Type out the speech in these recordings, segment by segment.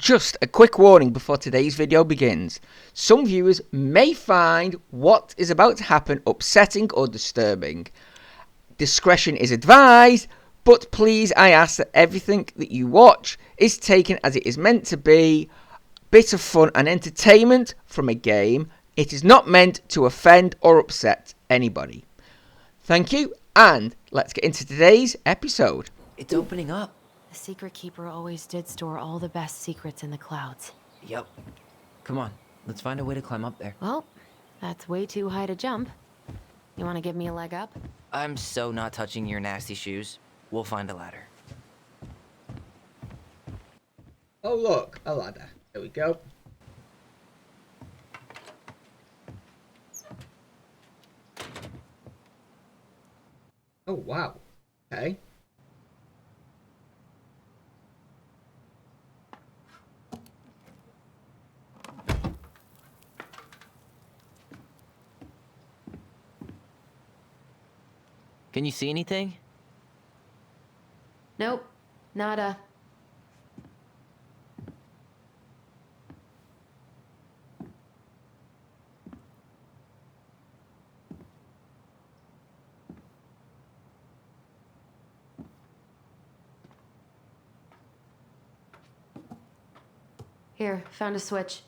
Just a quick warning before today's video begins. Some viewers may find what is about to happen upsetting or disturbing. Discretion is advised, but please I ask that everything that you watch is taken as it is meant to be. Bit of fun and entertainment from a game. It is not meant to offend or upset anybody. Thank you, and let's get into today's episode. It's opening up. The Secret Keeper always did store all the best secrets in the clouds. Yep. Come on, let's find a way to climb up there. Well, that's way too high to jump. You want to give me a leg up? I'm so not touching your nasty shoes. We'll find a ladder. Oh look, a ladder. There we go. Oh wow. Okay. Can you see anything? Nope. Nada. Here, found a switch.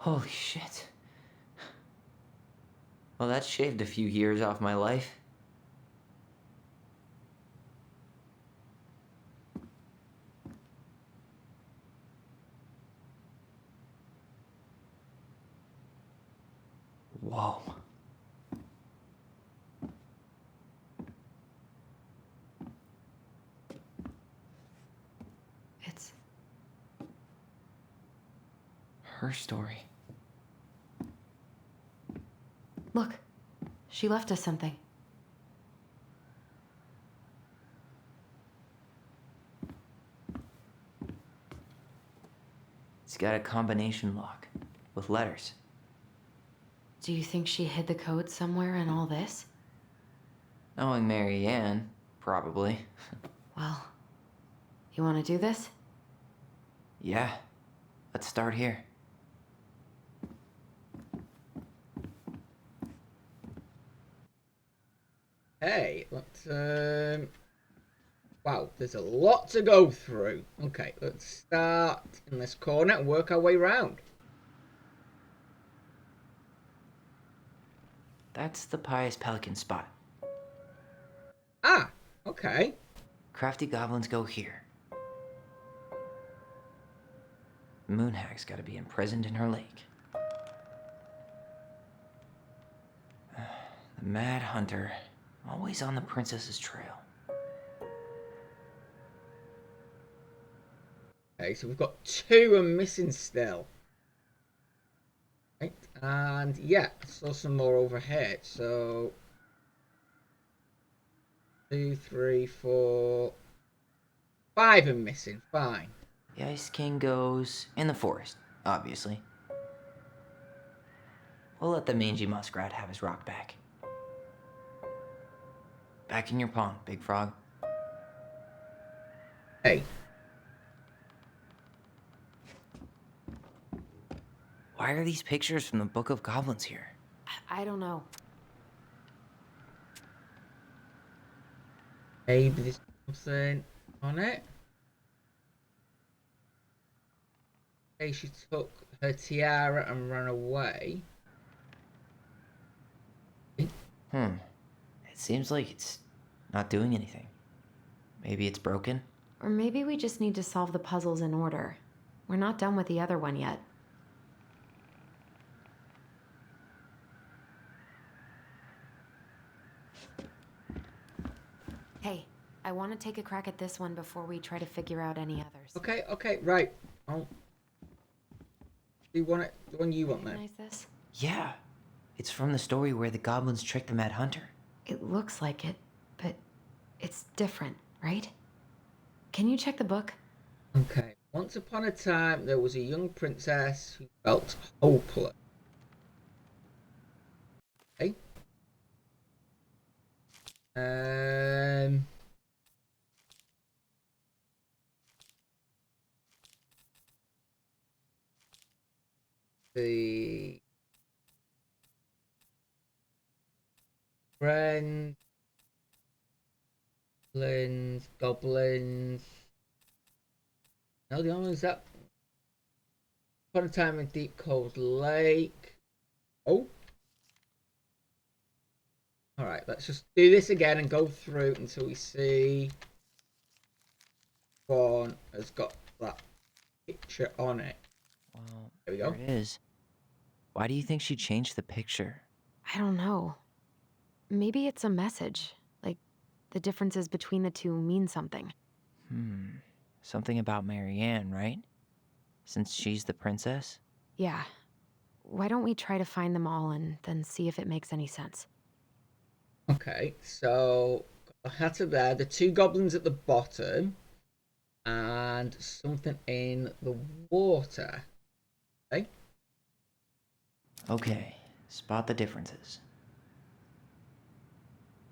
Holy shit. Well, that shaved a few years off my life. Whoa. It's Her story. Look. She left us something. It's got a combination lock with letters. Do you think she hid the code somewhere in all this? Knowing Mary Ann, probably. Well, you want to do this? Yeah. Let's start here. Hey, let's wow, there's a lot to go through. Okay, let's start in this corner and work our way around. That's the Pious Pelican spot. Ah, okay. Crafty goblins go here. Moonhag's gotta be imprisoned in her lake. The Mad Hunter, always on the princess's trail. Okay, so we've got two are missing still. Right, and yeah, I saw some more over here. So 2, 3, 4, 5 are missing. Fine. The Ice King goes in the forest, obviously. We'll let the mangy muskrat have his rock back. Back in your pond, Big Frog. Hey. Why are these pictures from the Book of Goblins here? I don't know. Maybe there's something on it. Okay, she took her tiara and ran away. It seems like it's not doing anything. Maybe it's broken? Or maybe we just need to solve the puzzles in order. We're not done with the other one yet. Hey, I want to take a crack at this one before we try to figure out any others. Okay, right. Oh. Do you want it? The one you want then? Recognize this? Yeah. It's from the story where the goblins tricked the Mad Hunter. It looks like it, but it's different, right? Can you check the book? Okay. Once upon a time, there was a young princess who felt hopeless. Okay. Um. The friends, goblins. No, the only one's that. Upon a time in Deep Cold Lake. Oh. Alright, let's just do this again and go through until we see one has got that picture on it. Well, There we go. there it is. Why do you think she changed the picture? I don't know. Maybe it's a message. Like, the differences between the two mean something. Something about Marianne, right? Since she's the princess? Yeah. Why don't we try to find them all and then see if it makes any sense? Okay, so got the Hatter there, the two goblins at the bottom, and something in the water. Okay. Okay, spot the differences.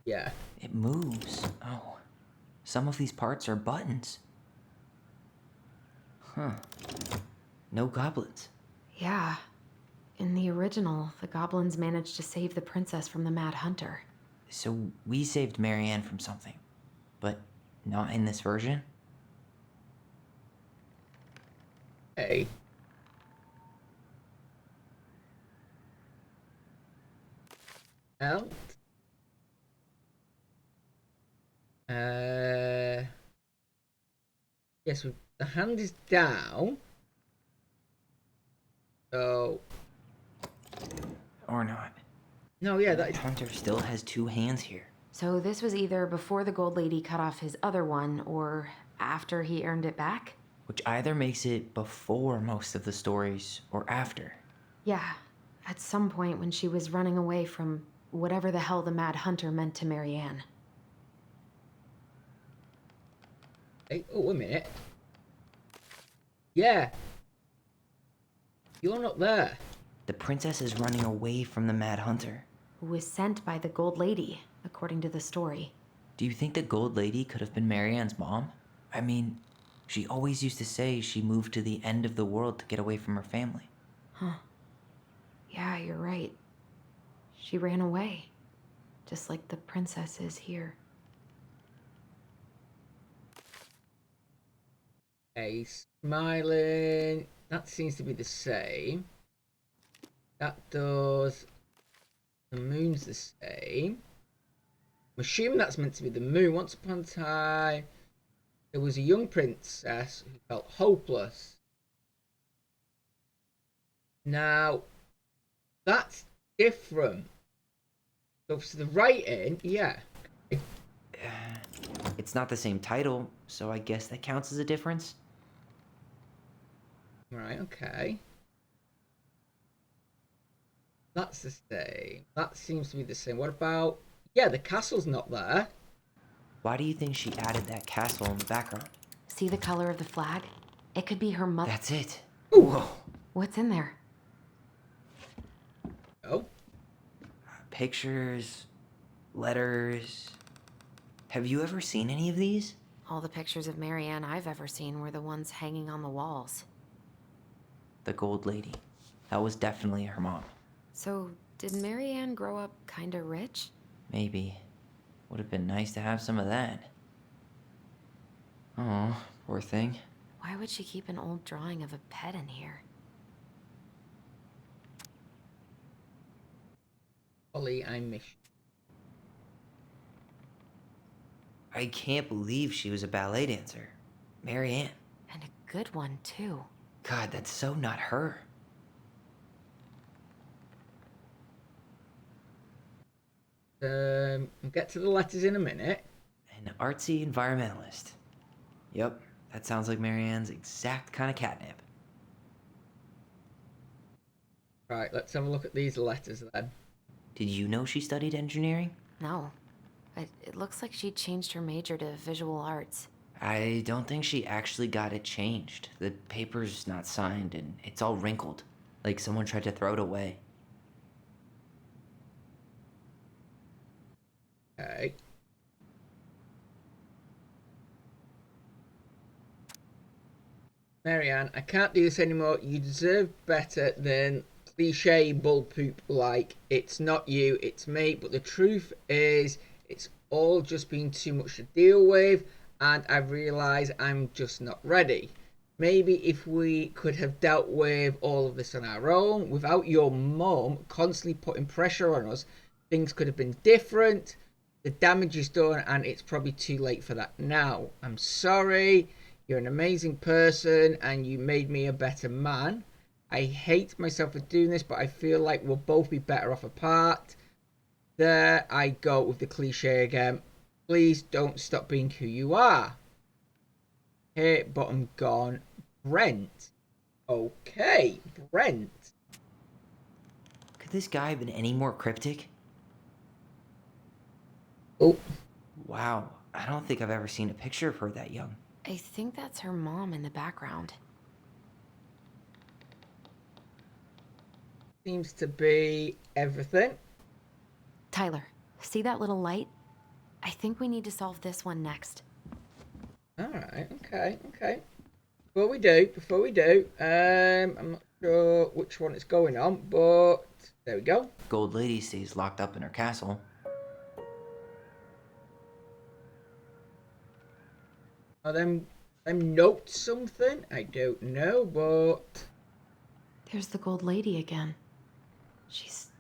Yeah. It moves. Oh, some of these parts are buttons. Huh. No goblins. Yeah. In the original, the goblins managed to save the princess from the Mad Hunter. So we saved Marianne from something, but not in this version? Okay. Out. Yes, the hand is down. So Or not. no, yeah, The hunter still has two hands here. So this was either before the Gold Lady cut off his other one, or after he earned it back? Which either makes it before most of the stories or after. Yeah, at some point when she was running away from whatever the hell the Mad Hunter meant to Marianne. Hey, oh, wait a minute. Yeah. You're not there. The princess is running away from the Mad Hunter. Who was sent by the Gold Lady, according to the story. Do you think the Gold Lady could have been Marianne's mom? I mean, she always used to say she moved to the end of the world to get away from her family. Huh. Yeah, you're right. She ran away. Just like the princess is here. Okay, smiling. That seems to be the same. That does. The moon's the same. I'm assuming that's meant to be the moon. Once upon a time, there was a young princess who felt hopeless. Now, that's different. So for the writing, yeah. It's not the same title, so I guess that counts as a difference. Right, okay. That's the same. That seems to be the same. What about... Yeah, the castle's not there. Why do you think she added that castle in the background? See the color of the flag? It could be her mother. That's it. Ooh. Whoa. What's in there? Oh. Pictures, letters. Have you ever seen any of these? All the pictures of Marianne I've ever seen were the ones hanging on the walls. The Gold Lady. That was definitely her mom. So, did Marianne grow up kinda rich? Maybe. Would have been nice to have some of that. Oh, poor thing. Why would she keep an old drawing of a pet in here? Holly, I miss you. I can't believe she was a ballet dancer. Marianne. And a good one, too. God, that's so not her. We'll get to the letters in a minute. An artsy environmentalist. Yep, that sounds like Marianne's exact kind of catnip. Right, let's have a look at these letters then. Did you know she studied engineering? No. It looks like she changed her major to visual arts. I don't think she actually got it changed. The paper's not signed and it's all wrinkled, like someone tried to throw it away. Okay. Marianne, I can't do this anymore. You deserve better than cliche bull poop like it's not you, it's me. But the truth is, it's all just been too much to deal with, and I realise I'm just not ready. Maybe if we could have dealt with all of this on our own, without your mum constantly putting pressure on us, things could have been different. The damage is done, and it's probably too late for that now. I'm sorry. You're an amazing person, and you made me a better man. I hate myself for doing this, but I feel like we'll both be better off apart. There I go with the cliche again. Please don't stop being who you are. Hit bottom gone. Brent. Okay, Brent. Could this guy have been any more cryptic? Oh, Wow, I don't think I've ever seen a picture of her that young. I think that's her mom in the background. seems to be everything. Tyler, see that little light? I think we need to solve this one next. Alright, okay. Before we do, I'm not sure which one it's going on, but there we go. Gold Lady stays locked up in her castle. Are them notes something? I don't know, but There's the Gold Lady again. She's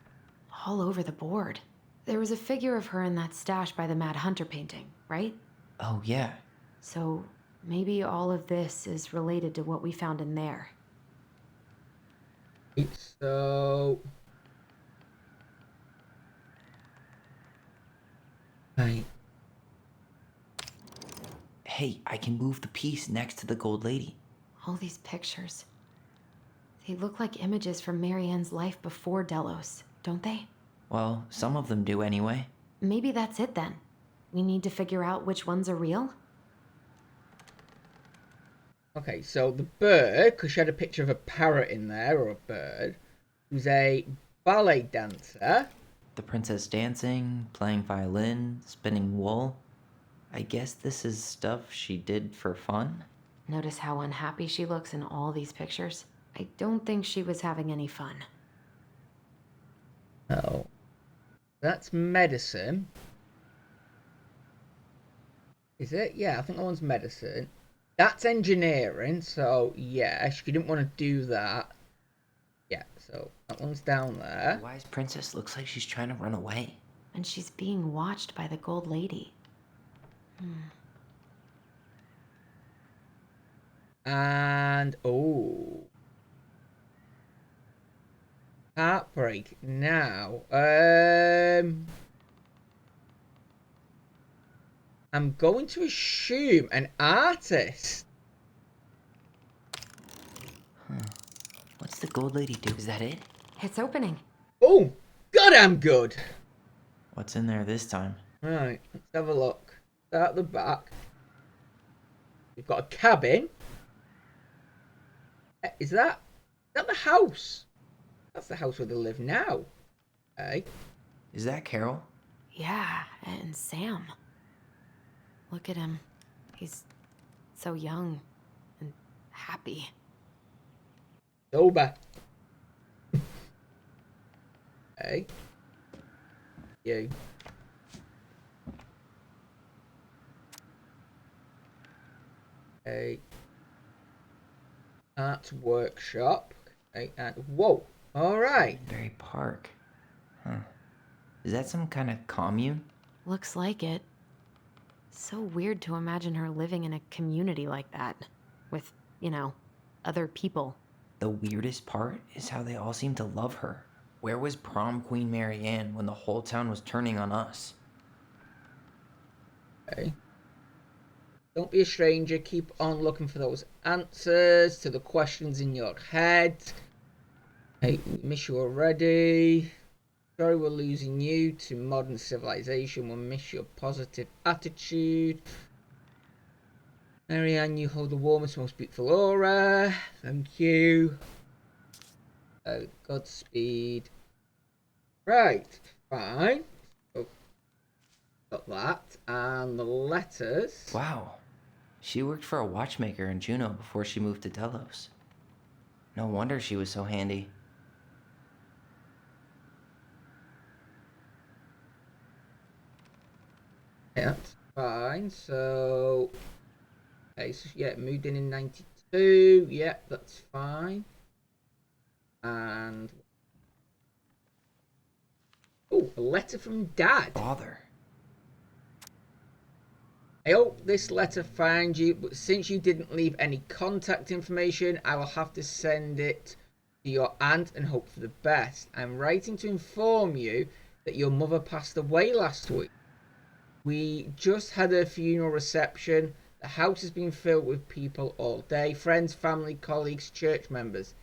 all over the board. There was a figure of her in that stash by the Mad Hunter painting, right? Oh, yeah. So maybe all of this is related to what we found in there. so right. Hey, I can move the piece next to the Gold Lady. All these pictures. They look like images from Marianne's life before Delos, don't they? Well, some of them do anyway. Maybe that's it then. We need to figure out which ones are real? Okay, so the bird, because she had a picture of a parrot in there, or a bird, who's a ballet dancer. The princess dancing, playing violin, spinning wool. I guess this is stuff she did for fun? Notice how unhappy she looks in all these pictures? I don't think she was having any fun. Oh. That's medicine. Is it? Yeah, I think that one's medicine. That's engineering, so yeah, she didn't want to do that. Yeah, so that one's down there. The wise princess looks like she's trying to run away. And she's being watched by the Gold Lady. And oh, heartbreak now. I'm going to assume an artist. What's the Gold Lady do? Is that it? It's opening. Oh, goddamn good. What's in there this time? Right, let's have a look. Start at the back. We've got a cabin. Is that the house? That's the house where they live now. Okay. Is that Carol? Yeah, and Sam. Look at him. He's so young and happy. Sober. Okay. You. Okay. Art workshop. Okay, and whoa. All right. Berry Park. Huh. Is that some kind of commune? Looks like it. So weird to imagine her living in a community like that. With, other people. The weirdest part is how they all seem to love her. Where was prom queen Marianne when the whole town was turning on us? Okay. Don't be a stranger. Keep on looking for those answers to the questions in your head. Hey, we miss you already. Sorry we're losing you to modern civilization. We'll miss your positive attitude. Marianne, you hold the warmest, most beautiful aura. Thank you. Godspeed. Right, fine. Oh, got that. And the letters. Wow. She worked for a watchmaker in Juneau before she moved to Delos. No wonder she was so handy. Yeah, that's fine. So, okay, so yeah, moved in 92. Yeah, that's fine. And oh, a letter from Dad. Father. I hope this letter finds you, but since you didn't leave any contact information, I will have to send it to your aunt and hope for the best. I'm writing to inform you that your mother passed away last week. We just had a funeral reception. The house has been filled with people all day, friends, family, colleagues, church members.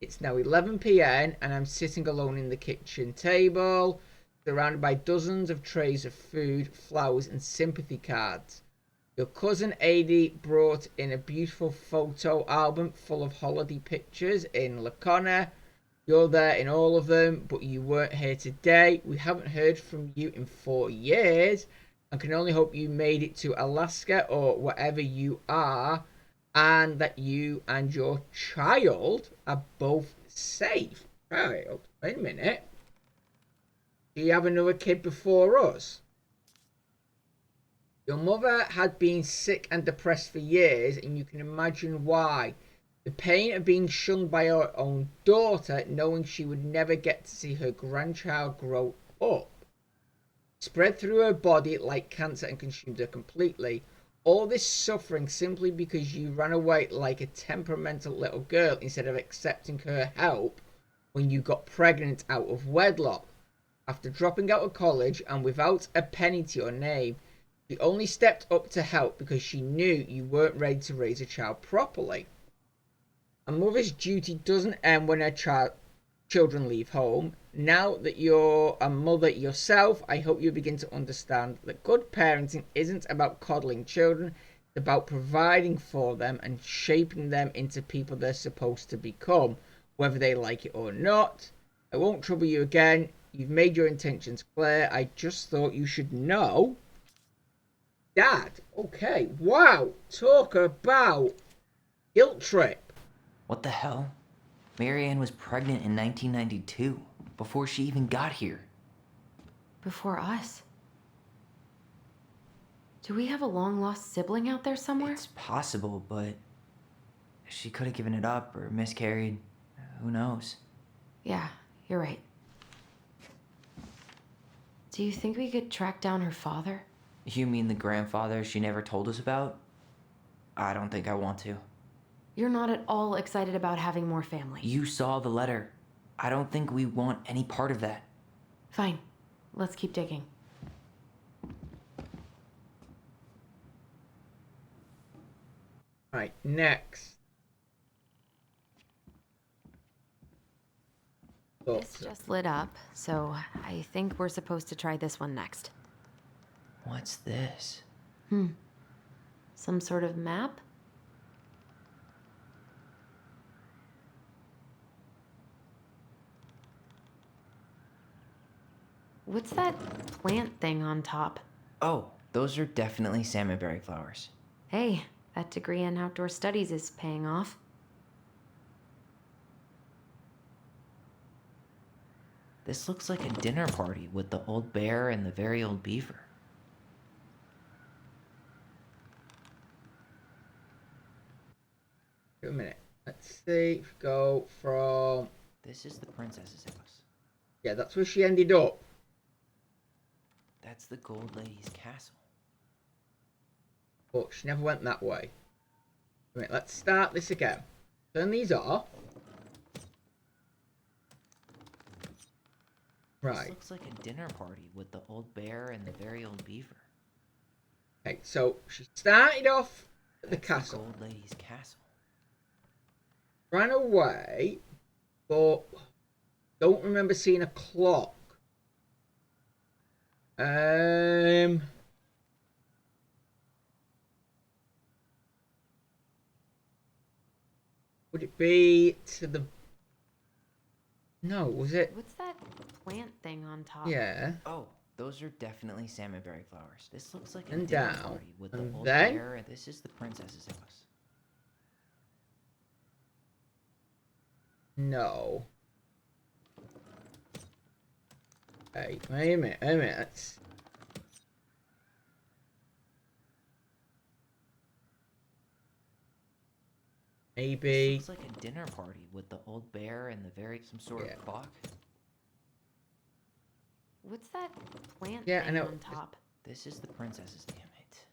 It's now 11 p.m. and I'm sitting alone in the kitchen table, surrounded by dozens of trays of food, flowers, and sympathy cards. Your cousin Adi brought in a beautiful photo album full of holiday pictures in Lacona. You're there in all of them, but you weren't here today. We haven't heard from you in 4 years and can only hope you made it to Alaska or wherever you are and that you and your child are both safe. Child? Wait a minute. Do you have another kid before us? Your mother had been sick and depressed for years, and you can imagine why. The pain of being shunned by her own daughter, knowing she would never get to see her grandchild grow up, spread through her body like cancer and consumed her completely. All this suffering simply because you ran away like a temperamental little girl instead of accepting her help when you got pregnant out of wedlock. After dropping out of college and without a penny to your name, she only stepped up to help because she knew you weren't ready to raise a child properly. A mother's duty doesn't end when her children leave home. Now that you're a mother yourself, I hope you begin to understand that good parenting isn't about coddling children. It's about providing for them and shaping them into people they're supposed to become, whether they like it or not. I won't trouble you again. You've made your intentions clear. I just thought you should know. Dad, okay, wow, talk about guilt trip. What the hell? Marianne was pregnant in 1992, before she even got here. Before us. Do we have a long-lost sibling out there somewhere? It's possible, but she could have given it up or miscarried. Who knows? Yeah, you're right. Do you think we could track down her father? You mean the grandfather she never told us about? I don't think I want to. You're not at all excited about having more family. You saw the letter. I don't think we want any part of that. Fine. Let's keep digging. Right, next. This just lit up, so I think we're supposed to try this one next. What's this? Some sort of map? What's that plant thing on top? Oh, those are definitely salmonberry flowers. Hey, that degree in outdoor studies is paying off. This looks like a dinner party with the old bear and the very old beaver. Wait a minute. Let's see. If we go from. This is the princess's house. Yeah, that's where she ended up. That's the Gold Lady's castle. But she never went that way. Wait a minute, let's start this again. Turn these off. Right. This looks like a dinner party with the old bear and the very old beaver. Okay, so she started off at the That's castle. The Gold Lady's castle. Ran away, but don't remember seeing a clock. Would it be to the... No, was it? What's that plant thing on top? Yeah. Oh, those are definitely salmonberry flowers. This looks like a And dinner down. party with the And old then? bear, and this is the princess's house. No. Hey, wait a minute, wait a minute. Maybe. This looks like a dinner party with the old bear and some sort Yeah. of clock. What's that plant Yeah, I thing know. on top? This is the princess's, damn it.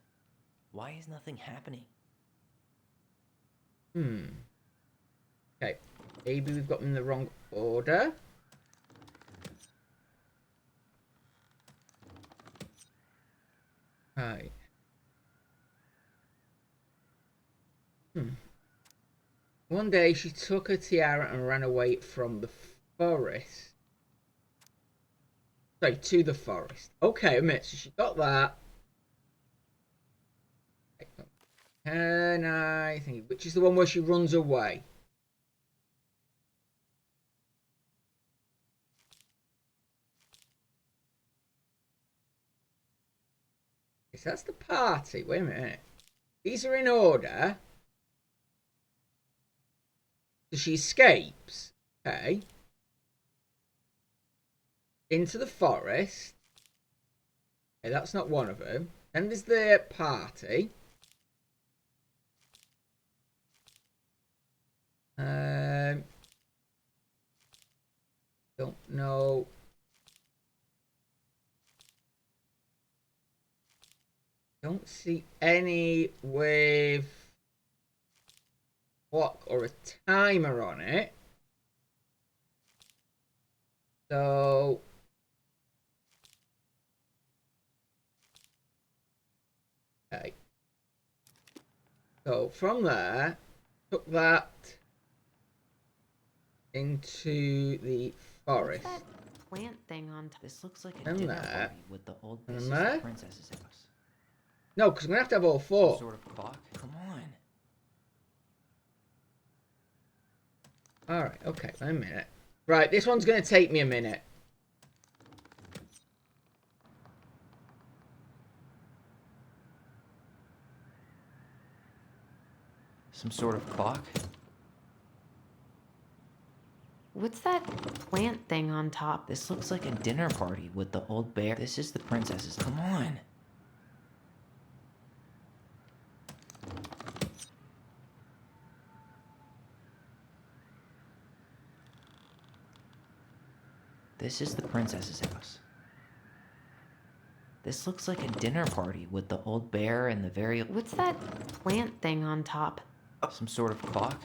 Why is nothing happening? Okay. Maybe we've got them in the wrong order. Right. One day she took her tiara and ran away from the forest. Sorry, to the forest. Okay, a minute. So she got that. Can I think? Which is the one where she runs away? Yes, that's the party. Wait a minute. These are in order. So she escapes. Okay. Into the forest. Okay, that's not one of them. Then there's the party. Don't know. Don't see any with clock or a timer on it. So okay. So from there, took that into the forest. What's that plant thing on top? This looks like a And dinner there. party with the old. And This is there. the princess's house. No, because I'm gonna have to have all Some four. sort of clock. Come on. All right. Okay. Wait a minute. Right. This one's gonna take me a minute. Some sort of clock. What's that plant thing on top? This looks like a dinner party with the old bear. This is the princess's. Come on. This is the princess's house. This looks like a dinner party with the old bear and the What's that plant thing on top? some sort of clock.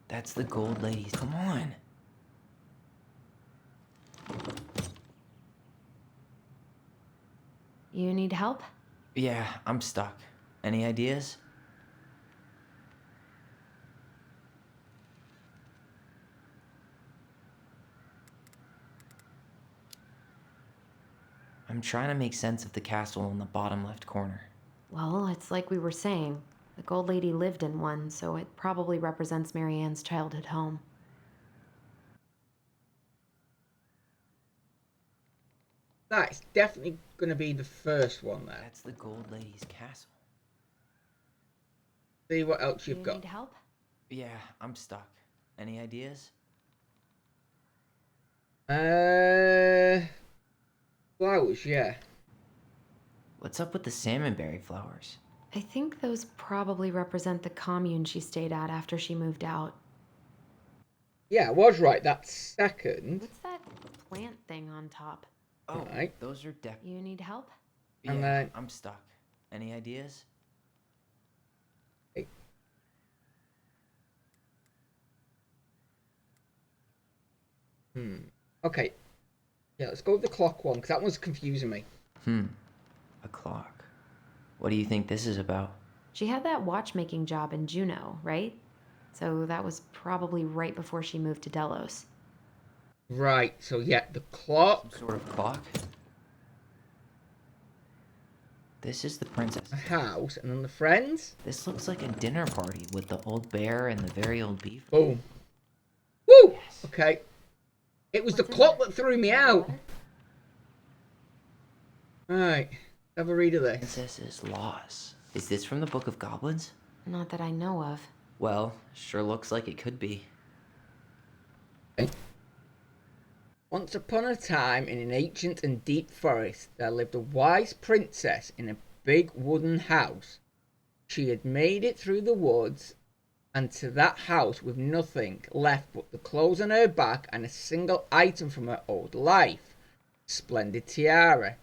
That's the gold lady's. Come on. You need help? Yeah, I'm stuck. Any ideas? I'm trying to make sense of the castle in the bottom left corner. Well, it's like we were saying. The Gold Lady lived in one, so it probably represents Marianne's childhood home. That's definitely gonna be the first one there. That's the gold lady's castle. See what else you've You got. need help? Yeah, I'm stuck. Any ideas? Flowers, yeah. What's up with the salmonberry flowers? I think those probably represent the commune she stayed at after she moved out. Yeah, I was right that second. What's that plant thing on top? Oh, Right. those are You need help? Yeah, And then- I'm stuck. Any ideas? Okay. Yeah, let's go with the clock one, because that one's confusing me. A clock. What do you think this is about? She had that watchmaking job in Juneau, right? So that was probably right before she moved to Delos. Right, so yeah, the Some clock, sort of clock? This is the princess. the house, and then the friends. This looks like a dinner party with the old bear and the very old beef. Boom. Woo! Yes. Okay. It was What's the in clock there? that threw me Want out. water? Right, have a read of this. Princess's Loss. Is this from the Book of Goblins? Not that I know of. Well, sure looks like it could be. Okay. Once upon a time, in an ancient and deep forest, there lived a wise princess in a big wooden house. She had made it through the woods and to that house with nothing left but the clothes on her back and a single item from her old life, a splendid tiara.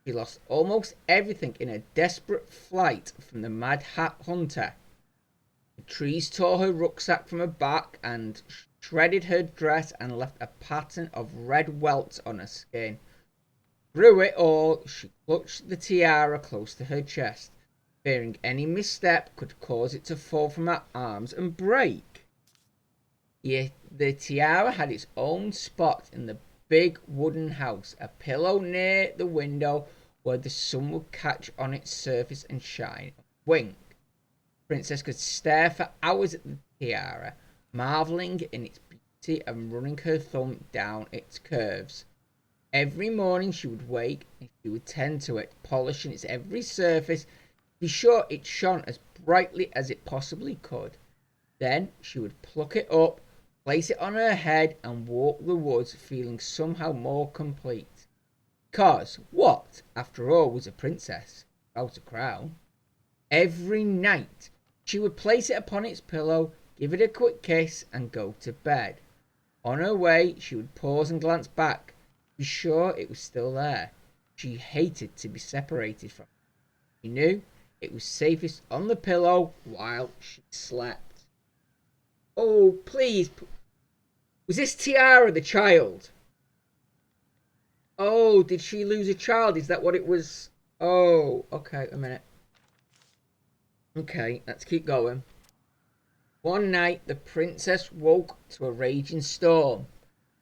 She lost almost everything in a desperate flight from the Mad Hat Hunter. The trees tore her rucksack from her back and shredded her dress and left a pattern of red welts on her skin. Through it all, she clutched the tiara close to her chest, fearing any misstep could cause it to fall from her arms and break. Yet the tiara had its own spot in the big wooden house, a pillow near the window where the sun would catch on its surface and shine and wink. The princess could stare for hours at the tiara, marvelling in its beauty and running her thumb down its curves. Every morning she would wake and she would tend to it, polishing its every surface, be sure it shone as brightly as it possibly could. Then she would pluck it up, place it on her head, and walk the woods feeling somehow more complete. Because what, after all, was a princess without a crown? Every night she would place it upon its pillow, give it a quick kiss, and go to bed. On her way she would pause and glance back, to be sure it was still there. She hated to be separated from it. She knew it was safest on the pillow while she slept. Oh, please. Was this tiara the child? Oh, did she lose a child? Is that what it was? Oh, okay, a minute. Okay, let's keep going. One night, the princess woke to a raging storm.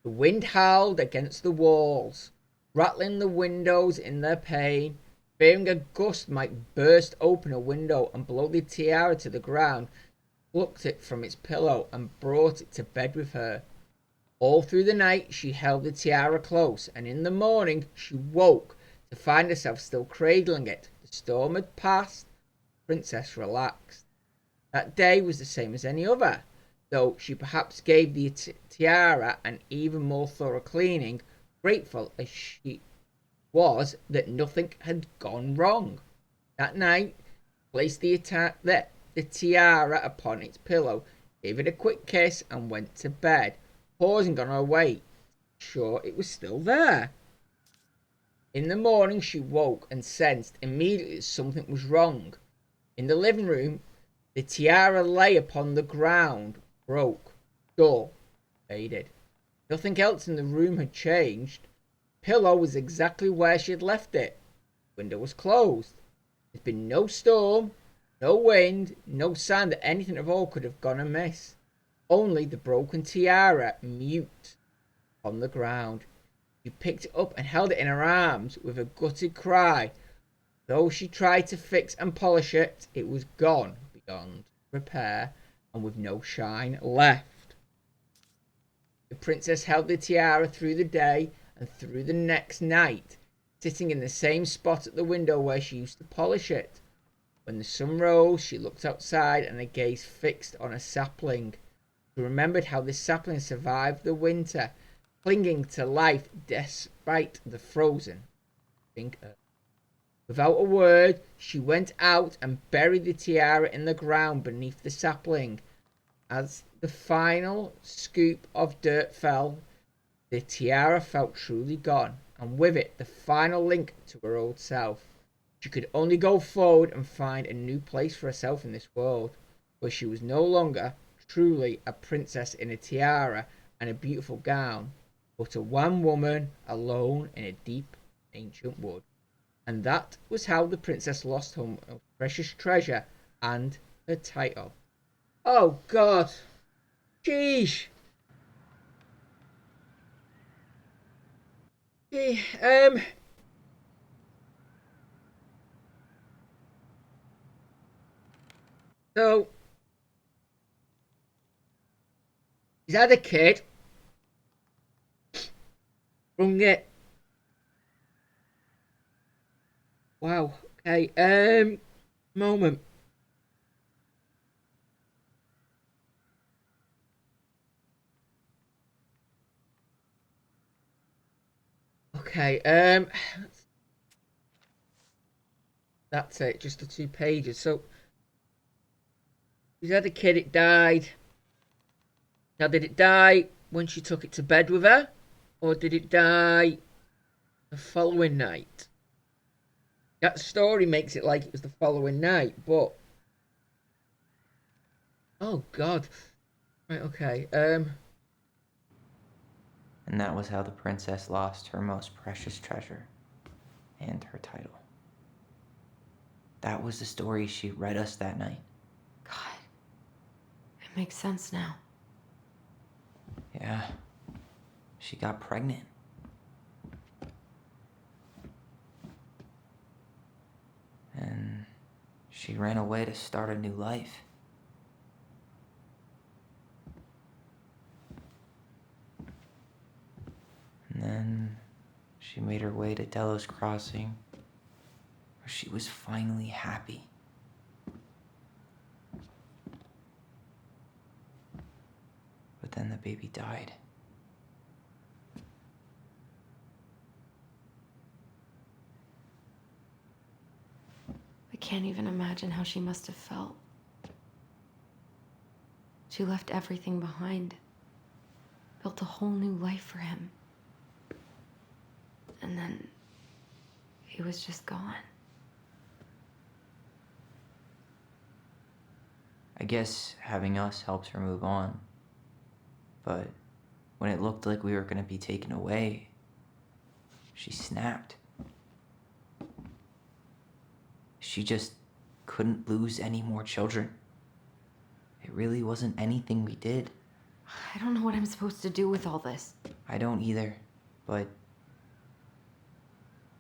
The wind howled against the walls, rattling the windows in their pain. Fearing a gust might burst open a window and blow the tiara to the ground, plucked it from its pillow and brought it to bed with her. All through the night she held the tiara close, and in the morning she woke to find herself still cradling it. The storm had passed. The princess relaxed. That day was the same as any other, though she perhaps gave the tiara an even more thorough cleaning, grateful as she was that nothing had gone wrong. That night, placed the tiara upon its pillow, gave it a quick kiss, and went to bed, pausing on her way, sure it was still there. In the morning she woke and sensed immediately that something was wrong. In the living room, the tiara lay upon the ground, broke, dull, faded. Nothing else in the room had changed. The pillow was exactly where she had left it. The window was closed. There'd been no storm, no wind, no sign that anything at all could have gone amiss. Only the broken tiara, mute, on the ground. She picked it up and held it in her arms with a gutted cry. Though she tried to fix and polish it, it was gone beyond repair and with no shine left. The princess held the tiara through the day and through the next night, sitting in the same spot at the window where she used to polish it. When the sun rose, she looked outside and her gaze fixed on a sapling. She remembered how this sapling survived the winter, clinging to life despite the frozen earth. Without a word, she went out and buried the tiara in the ground beneath the sapling. As the final scoop of dirt fell, the tiara felt truly gone, and with it the final link to her old self. She could only go forward and find a new place for herself in this world, where she was no longer truly a princess in a tiara and a beautiful gown, but a one woman alone in a deep ancient wood. And that was how the princess lost her most precious treasure and her title. Oh God! Sheesh! Gee, so he's had a kid, brung it Wow. Okay. Moment. Okay. That's it. Just the 2 pages. So you had a kid. It died. Now, did it die when she took it to bed with her, or did it die the following night? That story makes it like it was the following night, but oh god. Right. Okay. And that was how the princess lost her most precious treasure and her title. That was the story she read us that night. God, it makes sense now. Yeah, she got pregnant. And she ran away to start a new life. And then she made her way to Delos Crossing, where she was finally happy. But then the baby died. I can't even imagine how she must have felt. She left everything behind, built a whole new life for him. And then he was just gone. I guess having us helps her move on. But when it looked like we were gonna be taken away, she snapped. She just couldn't lose any more children. It really wasn't anything we did. I don't know what I'm supposed to do with all this. I don't either, but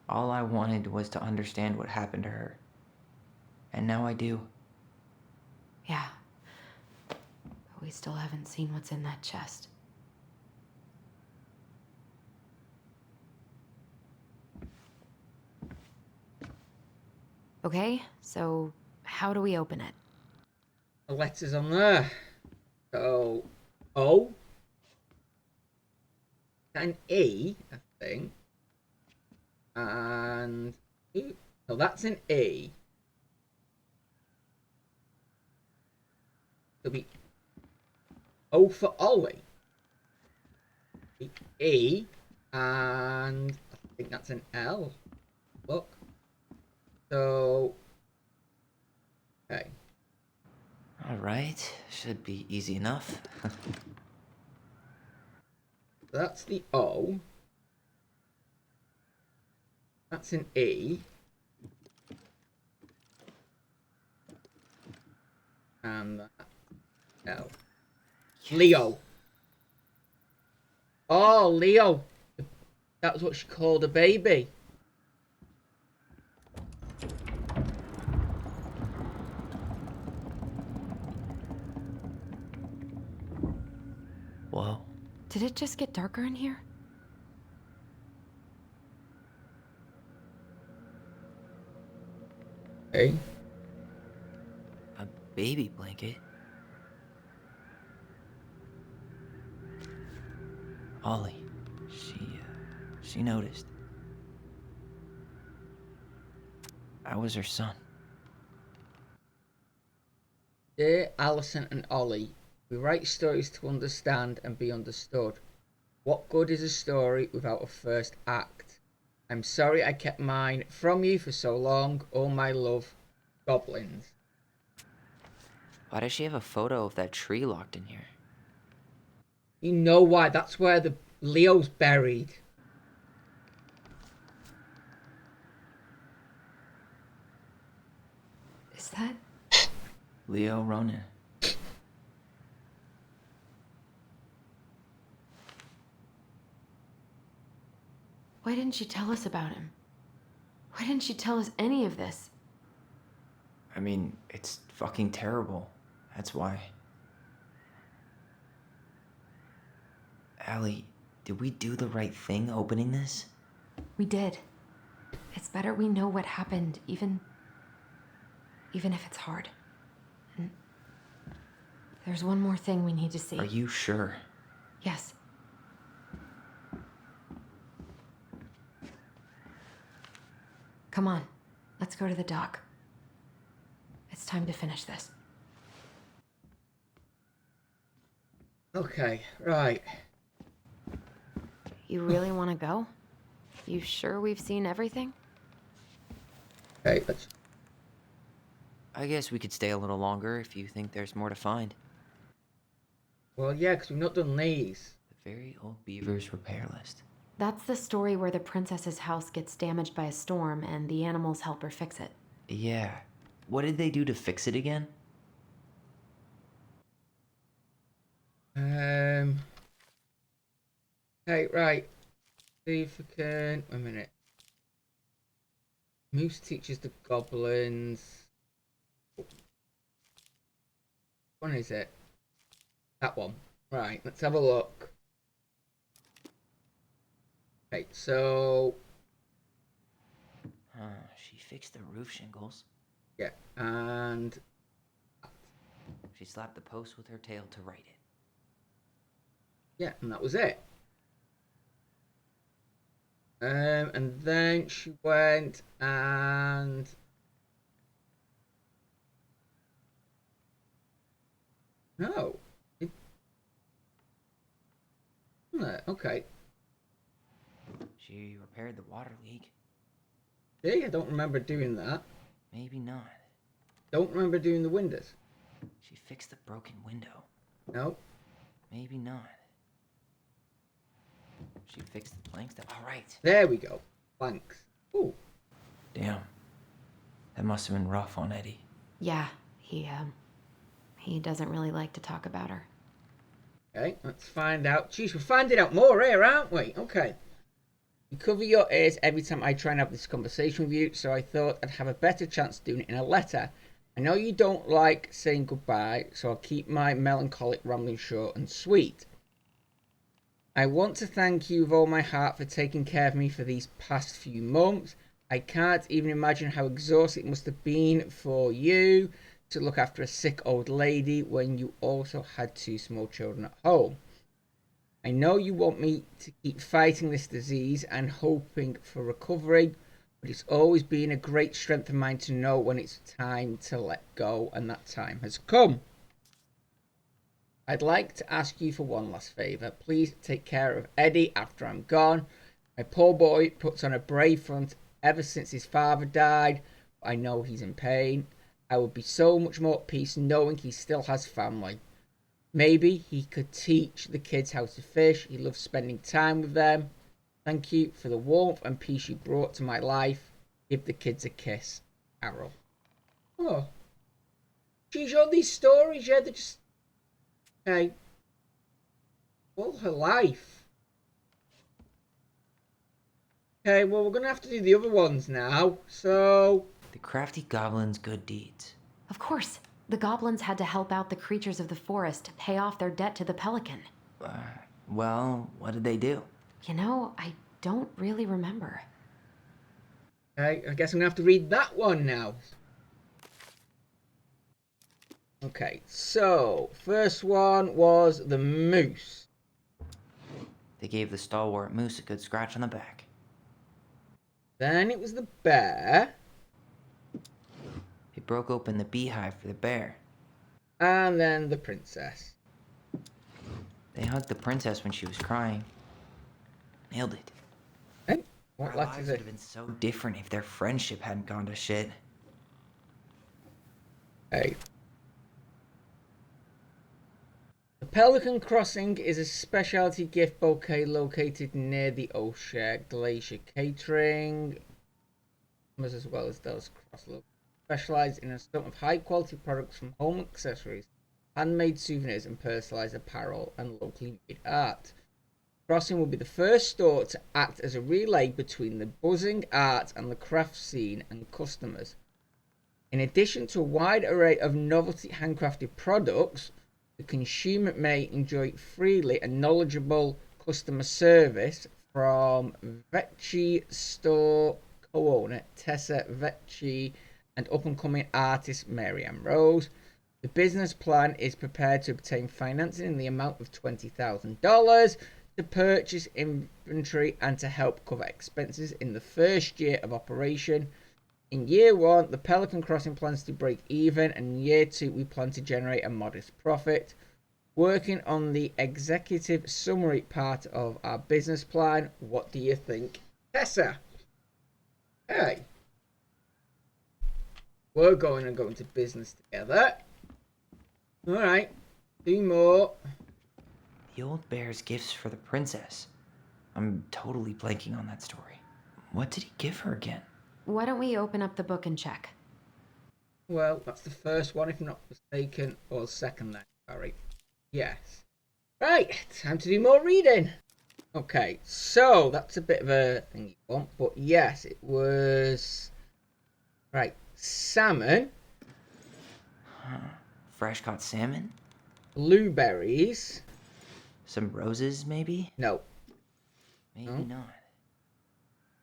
all I wanted was to understand what happened to her. And now I do. Yeah. But we still haven't seen what's in that chest. Okay, so how do we open it? The letters on there. So O and E, I think, and E. No, that's an E. It'll be O for Ollie. E, and I think that's an L. Look. So, okay. All right, should be easy enough. That's the O. That's an E. And that's L. Yes. Leo. Oh, Leo. That's what she called a baby. Whoa. Did it just get darker in here? Okay. A baby blanket? Ollie. She noticed. I was her son. Dear Alison and Ollie, we write stories to understand and be understood. What good is a story without a first act? I'm sorry I kept mine from you for so long. All my love, Goblins. Why does she have a photo of that tree locked in here? You know why? That's where the Leo's buried. Is that... Leo Ronan. Why didn't she tell us about him? Why didn't she tell us any of this? I mean, it's fucking terrible. That's why. Allie, did we do the right thing opening this? We did. It's better we know what happened, even if it's hard. And there's one more thing we need to see. Are you sure? Yes. Come on, let's go to the dock. It's time to finish this. Okay, right. You really want to go? You sure we've seen everything? Okay, let's... I guess we could stay a little longer if you think there's more to find. Well, yeah, because we've not done these. The very old Beaver's repair list. That's the story where the princess's house gets damaged by a storm and the animals help her fix it. Yeah. What did they do to fix it again? Okay, right. See if we can... Wait a minute. Moose teaches the goblins... One is it? That one. Right, let's have a look. Okay, so... She fixed the roof shingles. Yeah, and... She slapped the post with her tail to write it. Yeah, and that was it. And then she went and... No. Okay. She repaired the water leak. See, I don't remember doing that. Maybe not. Don't remember doing the windows. She fixed the broken window. No. Maybe not. She fixed the planks that... All right. There we go. Planks. Ooh. Damn. That must have been rough on Eddie. Yeah, he doesn't really like to talk about her. Okay, let's find out. Jeez, we're finding out more here, aren't we? Okay. You cover your ears every time I try and have this conversation with you, so I thought I'd have a better chance doing it in a letter. I know you don't like saying goodbye, so I'll keep my melancholic rambling short and sweet. I want to thank you with all my heart for taking care of me for these past few months. I can't even imagine how exhausting it must have been for you to look after a sick old lady when you also had 2 small children at home. I know you want me to keep fighting this disease and hoping for recovery, but it's always been a great strength of mine to know when it's time to let go, and that time has come. I'd like to ask you for one last favour. Please take care of Eddie after I'm gone. My poor boy puts on a brave front ever since his father died, but I know he's in pain. I would be so much more at peace knowing he still has family. Maybe he could teach the kids how to fish. He loves spending time with them. Thank you for the warmth and peace you brought to my life. Give the kids a kiss. Errol. Oh. She's all these stories, yeah, they're just... Okay. All her life. Okay, well, we're going to have to do the other ones now, so... The crafty goblin's good deeds. Of course, the goblins had to help out the creatures of the forest to pay off their debt to the pelican. Well, what did they do? You know, I don't really remember. Okay, I guess I'm going to have to read that one now. Okay, so, first one was the moose. They gave the stalwart moose a good scratch on the back. Then it was the bear. They broke open the beehive for the bear. And then the princess. They hugged the princess when she was crying. Nailed it. Hey, what Our letter lives is would it? have been so different if their friendship hadn't gone to shit. Hey. The Pelican Crossing is a specialty gift bouquet located near the O'Share Glacier Catering, as well as those Crosslow. Specialised in a assortment of high quality products from home accessories, handmade souvenirs and personalised apparel and locally made art. Crossing will be the first store to act as a relay between the buzzing art and the craft scene and customers. In addition to a wide array of novelty handcrafted products, the consumer may enjoy freely and knowledgeable customer service from Vecchi Store co-owner Tessa Vecchi and up-and-coming artist Mary-Ann Rose. The business plan is prepared to obtain financing in the amount of $20,000 to purchase inventory and to help cover expenses in the first year of operation. In year 1, the Pelican Crossing plans to break even, and in year 2, we plan to generate a modest profit. Working on the executive summary part of our business plan, what do you think, Tessa? Hey, we're going to business together. All right, do more. The old bear's gifts for the princess. I'm totally blanking on that story. What did he give her again? Why don't we open up the book and check? Well, that's the first one, if not mistaken, or second then, sorry. Yes. Right, time to do more reading. Okay, so that's a bit of a thing you want, but yes, it was... Right, salmon. Fresh caught salmon? Blueberries. Some roses, maybe? No. Maybe No. not.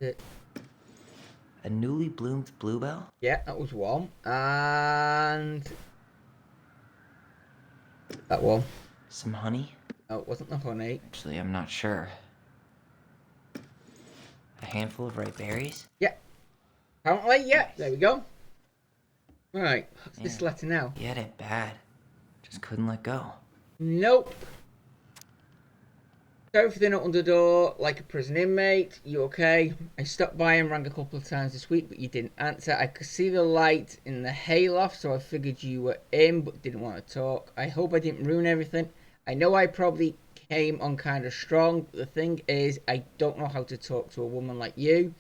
It, A newly bloomed bluebell? yeah, that was one. And... that one. Some honey? No, it wasn't the honey. Actually, I'm not sure. A handful of ripe berries? Yeah. Apparently, yeah, there we go. Right, what's this letter now? He had it bad. Just couldn't let go. Nope. Sorry for the note on the door, like a prison inmate. You okay? I stopped by and rang a couple of times this week, but you didn't answer. I could see the light in the hayloft, so I figured you were in, but didn't want to talk. I hope I didn't ruin everything. I know I probably came on kind of strong, but the thing is, I don't know how to talk to a woman like you.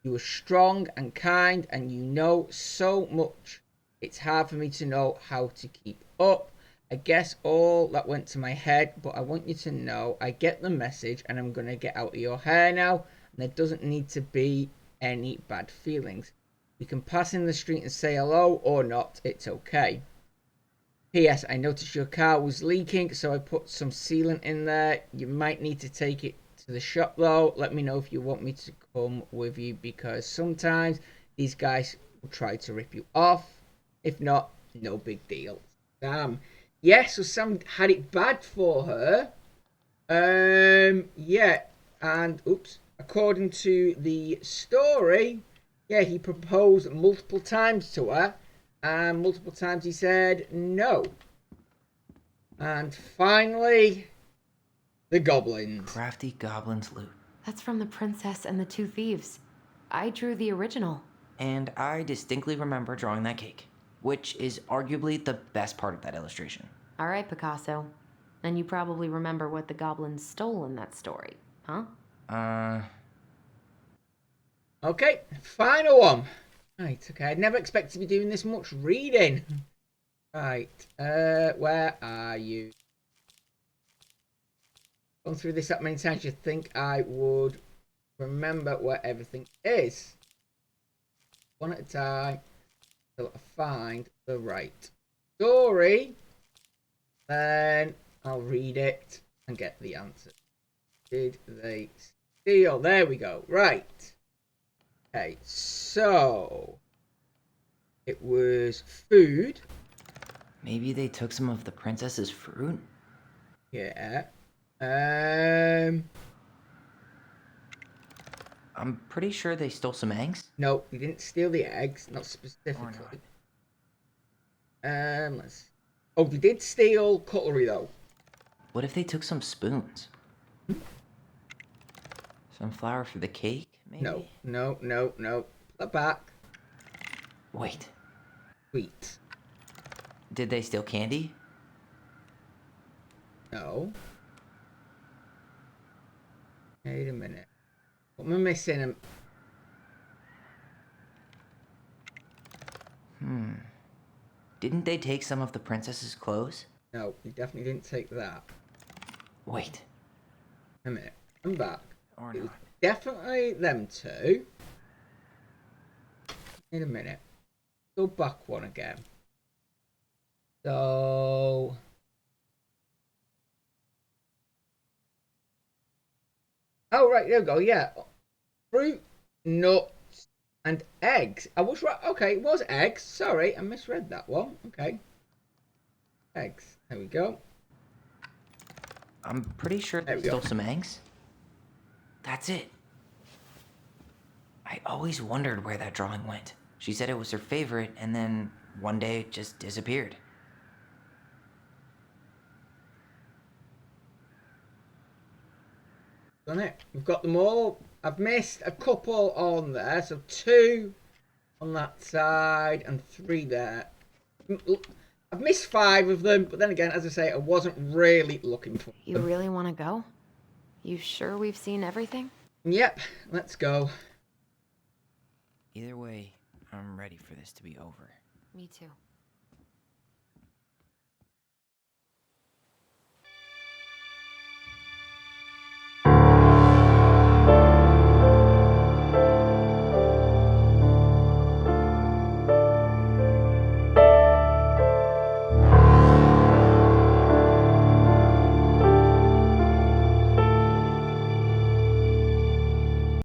You are strong and kind, and you know so much. It's hard for me to know how to keep up. I guess all that went to my head, but I want you to know I get the message and I'm going to get out of your hair now, and there doesn't need to be any bad feelings. You can pass in the street and say hello or not, it's okay. P.S. I noticed your car was leaking, so I put some sealant in there. You might need to take it to the shop though. Let me know if you want me to come with you, because sometimes these guys will try to rip you off. If not, no big deal. Damn. Yeah, so Sam had it bad for her. Yeah, and oops, according to the story, yeah, he proposed multiple times to her, and multiple times he said no. And finally, the goblins. Crafty goblin's loot. That's from The Princess and the Two Thieves. I drew the original. And I distinctly remember drawing that cake, which is arguably the best part of that illustration. All right, Picasso. Then you probably remember what the goblins stole in that story, huh? Okay, final one. Right, okay, I'd never expected to be doing this much reading. Right, where are you? Gone through this that many times, you'd think I would remember where everything is. One at a time, till I find the right story. Then I'll read it and get the answer. Did they steal? There we go. Right. Okay, so it was food. Maybe they took some of the princess's fruit? Yeah. I'm pretty sure they stole some eggs. No, we didn't steal the eggs, not specifically. Let's. Oh, we did steal cutlery though. What if they took some spoons? Some flour for the cake, maybe? No. Put that back. Wait, Wheat. did they steal candy? No. Wait a minute. What am I missing? Didn't they take some of the princess's clothes? No, we definitely didn't take that. Wait, A minute. I'm back. or It was not. definitely them two. Wait a minute. Go back one again. So... oh, right, there we go, yeah. Fruit, nuts, And eggs. I was right. Okay, it was eggs. Sorry, I misread that one. Okay. Eggs. There we go. I'm pretty sure There there's we go. still some eggs. That's it. I always wondered where that drawing went. She said it was her favorite, and then one day it just disappeared. Done it. We've got them all. I've missed a couple on there. So 2 on that side and 3 there. I've missed 5 of them, but then again, as I say, I wasn't really looking for You them. really want to go? You sure we've seen everything? Yep, let's go. Either way, I'm ready for this to be over. Me too.